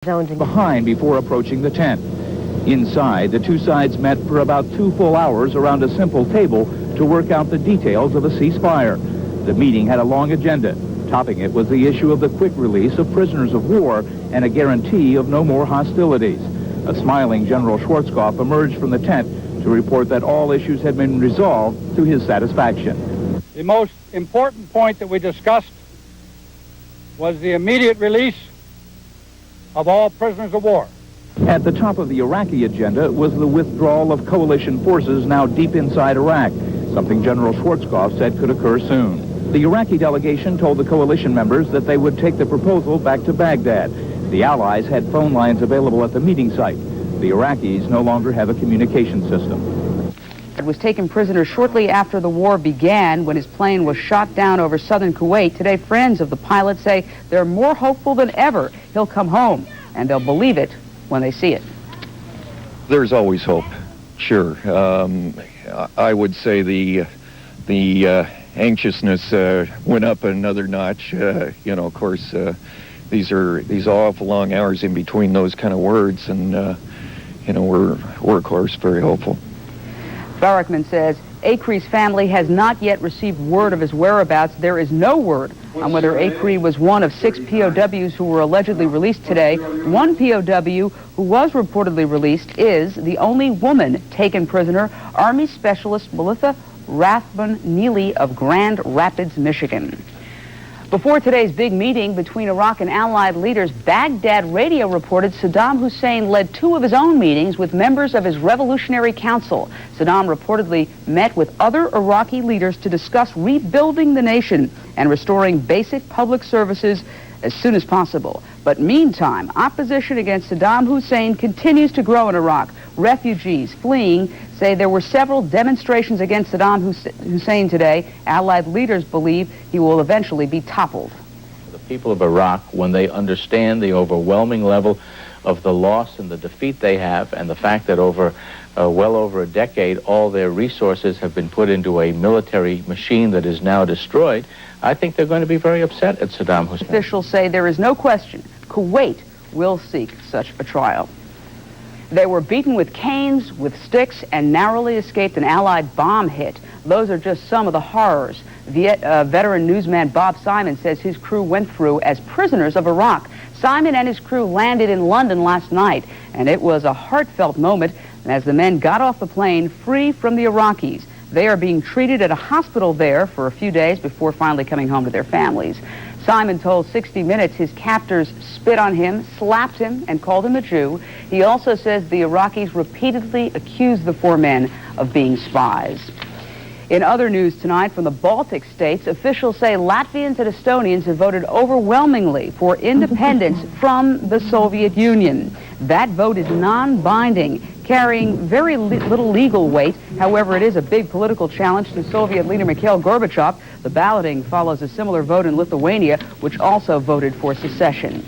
Behind before approaching the tent. Inside, the two sides met for about 2 full hours around a simple table to work out the details of a ceasefire. The meeting had a long agenda. Topping it was the issue of the quick release of prisoners of war and a guarantee of no more hostilities. A smiling General Schwarzkopf emerged from the tent to report that all issues had been resolved to his satisfaction. The most important point that we discussed was the immediate release of all prisoners of war. At the top of the Iraqi agenda was the withdrawal of coalition forces now deep inside Iraq, something General Schwarzkopf said could occur soon. The Iraqi delegation told the coalition members that they would take the proposal back to Baghdad. The Allies had phone lines available at the meeting site. The Iraqis no longer have a communication system. It was taken prisoner shortly after the war began when his plane was shot down over southern Kuwait. Today, friends of the pilot say they're more hopeful than ever he'll come home, and they'll believe it when they see it. There's always hope, sure. I would say the anxiousness went up another notch. Of course, these awful long hours in between those kind of words, and we're of course very hopeful. Barakman says Akri's family has not yet received word of his whereabouts. There is no word on whether Akri was one of 6 POWs who were allegedly released today. One POW who was reportedly released is the only woman taken prisoner, Army Specialist Melissa Rathbun-Neely of Grand Rapids, Michigan. Before today's big meeting between Iraq and Allied leaders, Baghdad radio reported Saddam Hussein led 2 of his own meetings with members of his Revolutionary Council. Saddam reportedly met with other Iraqi leaders to discuss rebuilding the nation and restoring basic public services as soon as possible. But meantime, opposition against Saddam Hussein continues to grow in Iraq. Refugees fleeing say there were several demonstrations against Saddam Hussein today. Allied leaders believe he will eventually be toppled. The people of Iraq, when they understand the overwhelming level of the loss and the defeat they have, and the fact that well over a decade all their resources have been put into a military machine that is now destroyed, I think they're going to be very upset at Saddam Hussein. Officials say there is no question Kuwait will seek such a trial. They were beaten with canes, with sticks, and narrowly escaped an Allied bomb hit. Those are just some of the horrors veteran newsman Bob Simon says his crew went through as prisoners of Iraq. Simon and his crew landed in London last night, and it was a heartfelt moment as the men got off the plane free from the Iraqis. They are being treated at a hospital there for a few days before finally coming home to their families. Simon told 60 Minutes his captors spit on him, slapped him, and called him a Jew. He also says the Iraqis repeatedly accused the 4 men of being spies. In other news tonight from the Baltic states, officials say Latvians and Estonians have voted overwhelmingly for independence from the Soviet Union. That vote is non-binding, carrying very little legal weight. However, it is a big political challenge to Soviet leader Mikhail Gorbachev. The balloting follows a similar vote in Lithuania, which also voted for secession.